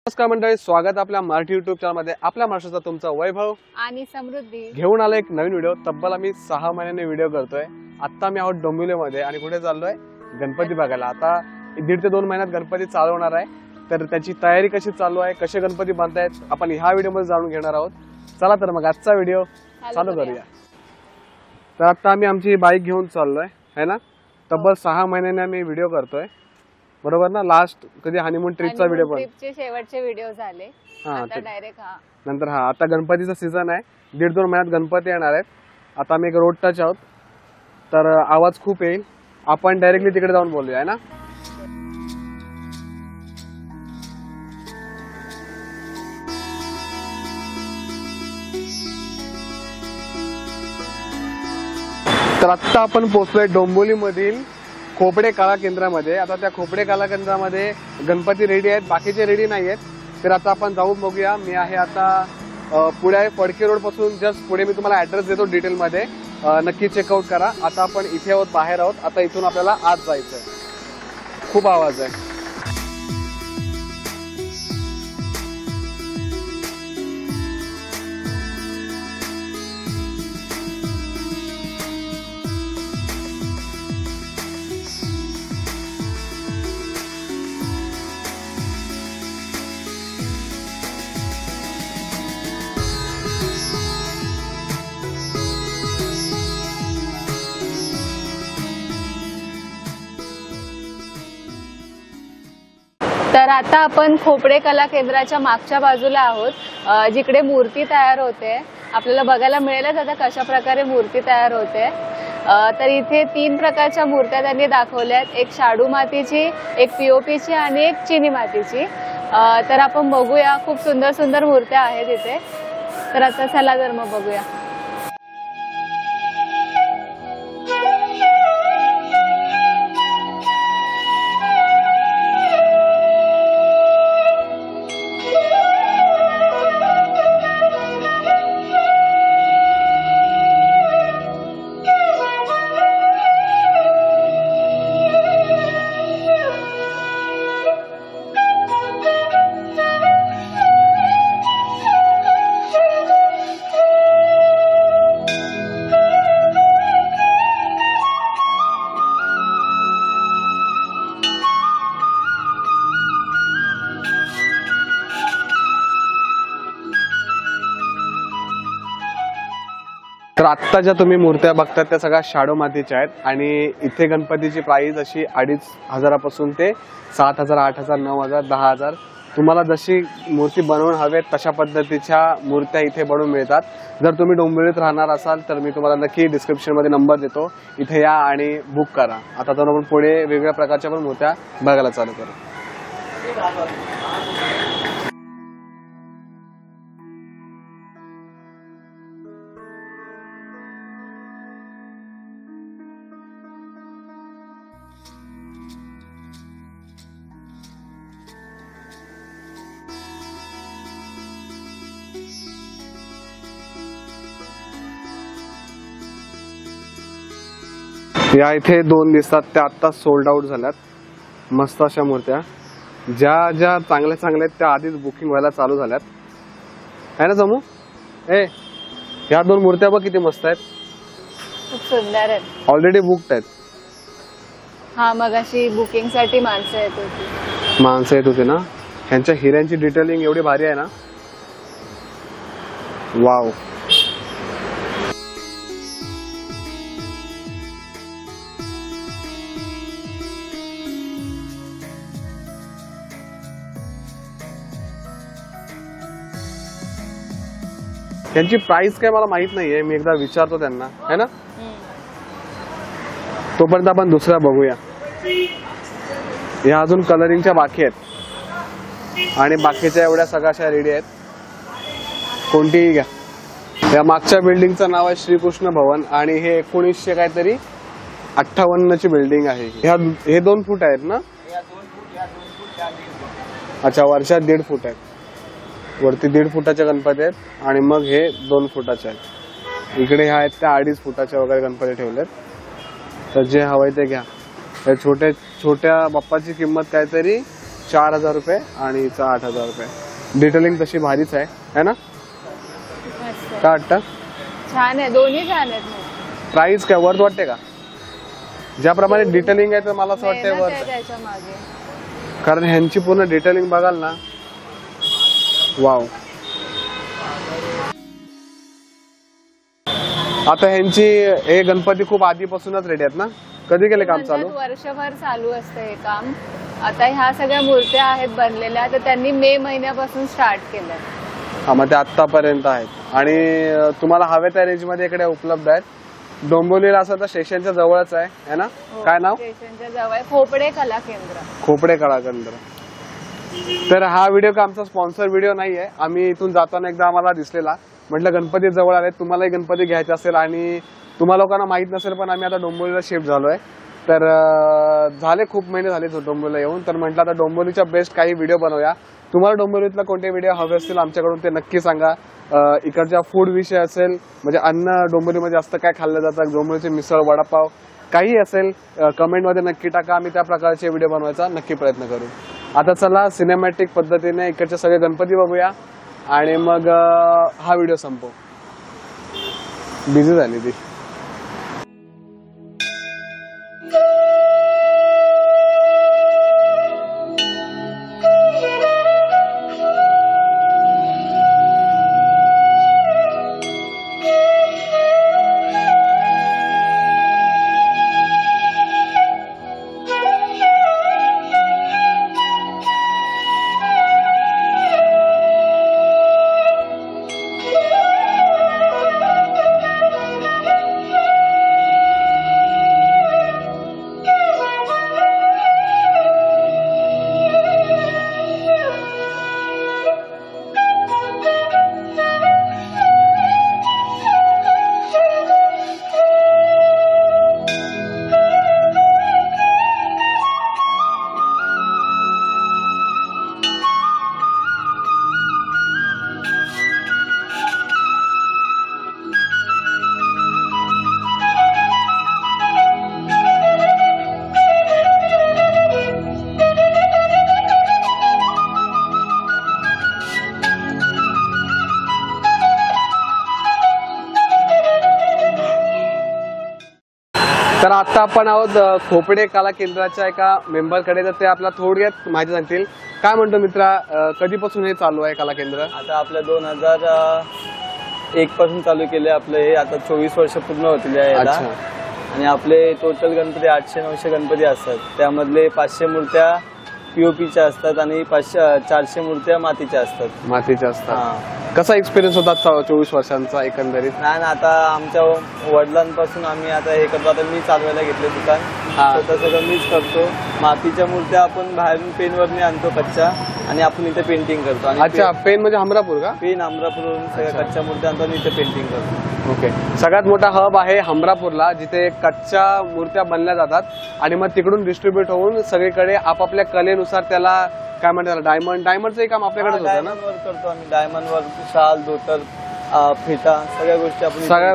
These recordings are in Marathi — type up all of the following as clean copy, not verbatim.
नमस्कार मंडळी, स्वागत आपल्या मराठी युट्यूब चॅनल मध्ये. आपल्या महाराष्ट्राचा तुमचा वैभव आणि समृद्धी घेऊन आला एक नवीन व्हिडिओ. तब्बल आम्ही 6 महिन्यांनी व्हिडिओ करतोय. आता मी आहोत डोंबिवलीमध्ये आणि कुठे चाललोय? गणपती बघायला. आता 1.5 ते 2 महिन्यात गणपती चालू होणार आहे, तर त्याची तयारी कशी चालू आहे, कसे गणपती बांधतायत आपण ह्या व्हिडिओ मध्ये जाणून घेणार आहोत. चला तर मग आजचा व्हिडिओ चालू करूया. तर आता आम्ही आमची बाईक घेऊन चाललोय है ना. तब्बल 6 महिन्यांनी आम्ही व्हिडिओ करतोय, बरोबर ना. लास्ट कधी हनीमून ट्रिपचा व्हिडिओ पण ट्रिपचे शेवटचे व्हिडिओ झाले. आता डायरेक्ट नंतर आता गणपतीचा सीझन आहे. 1.5-2 महिन्यात गणपती येणार आहेत. आता आम्ही एक रोड टच आहोत, तर आवाज खूप येईल. आपण डायरेक्टली तिकडे जाऊन बोलूया है ना. तर आत्ता आपण पोहोचलोय डोंबिवली मधील खोपडे कला केंद्रामध्ये. आता त्या खोपडे कला केंद्रामध्ये गणपती रेडी आहेत, बाकीचे रेडी नाही आहेत. तर आता आपण जाऊन बघूया. मी आहे आता पुढे आहे, फडके रोड पासून जस्ट पुढे. मी तुम्हाला ऍड्रेस देतो डिटेल मध्ये, नक्की चेकआउट करा. आता आपण इथे आहोत, बाहेर आहोत. आता इथून आपल्याला आत जायचंय. खूप आवाज आहे. तर आता आपण खोपडे कला केंद्राच्या मागच्या बाजूला आहोत, जिकडे मूर्ती तयार होते. आपल्याला बघायला मिळेलच आता कशा प्रकारे मूर्ती तयार होते. तर इथे 3 प्रकारच्या मूर्त्या त्यांनी दाखवल्या आहेत. एक शाडू मातीची, एक पीओपीची आणि एक चिनी मातीची. तर आपण बघूया, खूप सुंदर सुंदर मूर्त्या आहेत इथे. तर आता चला तर मग बघूया. तर आत्ता ज्या तुम्ही मूर्त्या बघतात त्या सगळ्या शाडू मातीच्या आहेत. आणि इथे गणपतीची प्राइस अशी 2,500 पासून ते 7,000, 8,000, 9,000, 10,000. तुम्हाला जशी मूर्ती बनवून हवेत तशा पद्धतीच्या मूर्त्या इथे बनवून मिळतात. जर तुम्ही डोंबिवलीत राहणार असाल तर मी तुम्हाला नक्की डिस्क्रिप्शन मध्ये नंबर देतो, इथे या आणि बुक करा. आता तर आपण पुढे वेगवेगळ्या प्रकारच्या पण मूर्त्या बघायला चालू करू. या इथे 2 दिसतात, त्या आता सोल्ड आउट झाल्यात. मस्त अशा मूर्त्या. ज्या ज्या चांगल्या चांगल्या आहेत त्या आधीच बुकिंग व्हायला चालू झाल्यात है ना समू. ह्या 2 मूर्त्या बघ किती मस्त आहेत, खूप सुंदर आहेत. ऑलरेडी बुकड आहेत. हा, मग अशी बुकिंग साठी माणसं येत होती ना. ह्यांच्या हिऱ्यांची डिटेलिंग एवढी भारी आहे ना. वाव. त्यांची प्राइस काय मला माहित नाहीये, मी एकदा विचारतो त्यांना है ना. तोपर्यंत आपण दुसऱ्या बघूया. ह्या अजून कलरिंगच्या बाकी आहेत आणि बाकीच्या एवढ्या सगळ्या रेडी आहेत. कोणतीही घ्या. या मागच्या बिल्डिंगचं नाव आहे श्रीकृष्ण भवन आणि हे 1900 काहीतरी 58ची बिल्डिंग आहे. हे 2 फूट आहेत ना? अच्छा, वर्षात 1.5 फूट आहेत. वरती 1.5 फुटाचे गणपती आहेत आणि मग हे 2 फुटाचे आहेत. इकडे ह्या आहेत त्या 2.5 फुटाचे वगैरे गणपती ठेवलेत. तर जे हवंय ते घ्या. या छोट्या बाप्पाची किंमत काहीतरी 4000 रुपये आणि हिचा 8000 रुपये. डिटेलिंग तशी भारीच आहे ना? काय वाटतं? छान आहे, दोन्ही छान आहेत. प्राइस काय वर्थ वाटते का? ज्याप्रमाणे डिटेलिंग आहे तर मला असं वाटतंय मेहनत आहे वर्थ. त्याच्या मागे. कारण ह्यांची पूर्ण डिटेलिंग बघाल ना, वाव. आता ह्यांची हे गणपती खूप आधीपासूनच रेडी आहेत ना? कधी केले काम चालू? वर्षभर चालू असतं हे काम. आता ह्या सगळ्या मूर्त्या आहेत बनलेल्या, तर त्यांनी मे महिन्यापासून स्टार्ट केलंय. हा, मग ते आतापर्यंत आहेत आणि तुम्हाला हव्या त्या रेंज मध्ये इकडे उपलब्ध आहेत. डोंबिवलीला असं तर स्टेशनच्या जवळच आहे ना? काय नाव? स्टेशनच्या जवळ खोपडे कला केंद्र. खोपडे कला केंद्र. तर हा व्हिडिओ का आमचा स्पॉन्सर व्हिडिओ नाहीये. आम्ही इथून जाताना एकदा आम्हाला दिसलेला, म्हटलं गणपती जवळ आले, तुम्हालाही गणपती घ्यायचा असेल आणि तुम्हा लोकांना माहित नसेल पण आम्ही आता डोंबिवलीला शिफ्ट झालोय. तर झाले खूप महिने झाले डोंबिवलीला येऊन. तर म्हटलं आता डोंबिवलीच्या बेस्ट काही व्हिडिओ बनवूया. तुम्हाला डोंबिवलीतला कोणते व्हिडिओ हवे असतील आमच्याकडून ते नक्की सांगा. इकडच्या फूड विषय असेल, म्हणजे अन्न डोंबिवलीमध्ये जास्त काय खाल्लं जातं, डोंबिवलीचे मिसळ, वडापाव, काही असेल कमेंटमध्ये नक्की टाका. आम्ही त्या प्रकारचे व्हिडिओ बनवायचा नक्की प्रयत्न करू. आता चला सिनेमॅटिक पद्धतीने इकडचे सगळे गणपती बघूया आणि मग हा व्हिडिओ संपू. बिझी झाली ती. तर आता आपण आहोत खोपडे कला केंद्राच्या एका मेंबरकडे. तर ते आपला थोडक्यात माहिती सांगतील. काय म्हणतो मित्रा, कधीपासून हे चालू आहे कला केंद्र? आता आपल्या 2001 पासून चालू केले. आपलं हे आता 24 वर्ष पूर्ण होतील याला. आणि आपले टोटल गणपती 800-900 गणपती असतात. त्यामधले 500 मूर्त्या पीओपीच्या असतात आणि 400 मूर्त्या मातीच्या असतात. मातीच्या असतात. कसा एक्सपिरियन्स होता 24 वर्षांचा एकंदरीत? नाही, आता आमच्या वडिलांपासून आम्ही आता हे करतो. आता मी चालवायला घेतले दुकान, स्वतः सगळं मीच करतो. मातीच्या मूर्त्या आपण बाहेरून पेनवरनी आणतो कच्च्या आणि आपण इथे पेंटिंग करतो. अच्छा, पेन म्हणजे हमरापूर का? पेन हमरापूरवरून सगळ्या कच्च्या मूर्त्या आणतो आणि इथे पेंटिंग करतो. ओके. सगळ्यात मोठा हब आहे हमरापूरला, जिथे कच्च्या मूर्त्या बनल्या जातात आणि मग तिकडून डिस्ट्रीब्युट होऊन सगळीकडे आपापल्या कलेनुसार त्याला काय म्हणतात, डायमंडचंही काम आपल्याकडे होतं ना? करतो आम्ही. डायमंड वर शाल, धोतर, फेटा, सगळ्या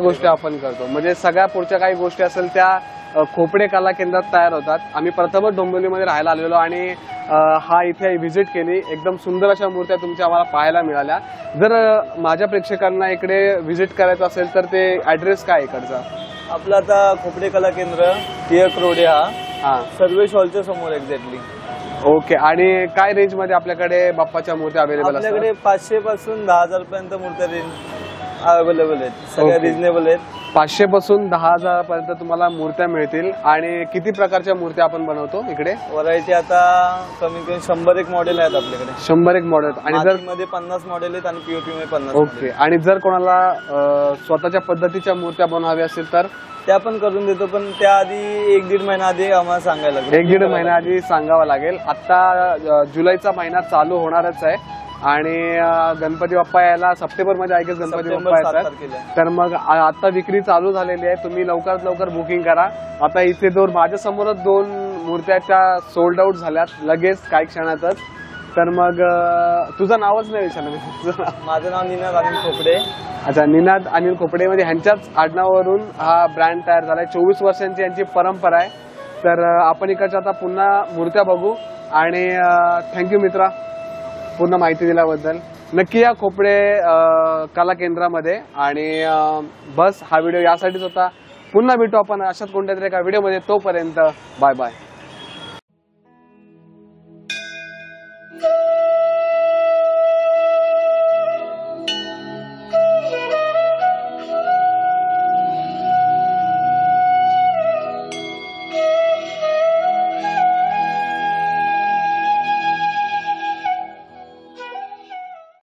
गोष्टी आपण करतो. म्हणजे सगळ्या पुढच्या काही गोष्टी असेल त्या खोपडे कला केंद्रात तयार होतात. आम्ही प्रथमच डोंबिवलीमध्ये राहायला आलेलो आणि हा इथे व्हिजिट केली. एकदम सुंदर अशा मूर्त्या तुमच्या आम्हाला पाहायला मिळाल्या. जर माझ्या प्रेक्षकांना इकडे व्हिजिट करायचं असेल तर ते ऍड्रेस काय इकडचा? आपलं आता खोपडे कला केंद्र, टिळक रोड हा सर्वेश हॉलच्या समोर एक्झॅक्टली. ओके. आणि काय रेंज मध्ये आपल्याकडे बाप्पाच्या मूर्त्या अवेलेबल असतात? आपल्याकडे 500 पासून 10,000 पर्यंत मूर्त्या अवेलेबल आहेत. सगळ्या रिजनेबल आहेत. 500 पासून 10,000 पर्यंत तुम्हाला मूर्त्या मिळतील. आणि किती प्रकारच्या मूर्त्या आपण बनवतो इकडे? व्हरायटी आता कमीत कमी 100 मॉडेल आहेत आपल्याकडे. 100 मॉडेल. आणि जर मध्ये 50 मॉडेल आहेत आणि पीओपी मध्ये 50. ओके. आणि जर कोणाला स्वतःच्या पद्धतीच्या मूर्त्या बनवाव्या असतील तर त्या पण करून देतो, पण त्याआधी 1-1.5 महिना आधी आम्हाला सांगायला लागेल. 1-1.5 महिना आधी सांगावं लागेल. आता जुलैचा महिना चालू होणारच आहे. आणि गणपती बाप्पा यायला सप्टेंबरमध्ये ऐकच गणपती सप्टेंबर बाप्पा 7 येतात. तारखेला. तर मग आता विक्री चालू झालेली आहे, तुम्ही लवकरात लवकर बुकिंग करा. आता इथे माझ्या समोरच 2 मूर्त्या त्या सोल्ड आउट झाल्यात लगेच काही क्षणातच. तर मग तुझं नावच नाही विचारलं मी. तुझं नाव? माझं नाव निनाद अनिल खोपडे. अच्छा, निनाद अनिल खोपडे, म्हणजे ह्यांच्याच आडनावावरून हा ब्रँड तयार झालाय. 24 वर्षांची यांची परंपरा आहे. तर आपण इकडच्या आता पुन्हा मूर्त्या बघू. आणि थँक्यू मित्रा पूर्ण माहिती दिल्याबद्दल. नक्की या खोपडे कला केंद्रामध्ये. आणि बस हा व्हिडिओ यासाठीच होता. पुन्हा भेटू आपण अशाच कोणत्या तरी एका व्हिडिओमध्ये. तोपर्यंत बाय बाय.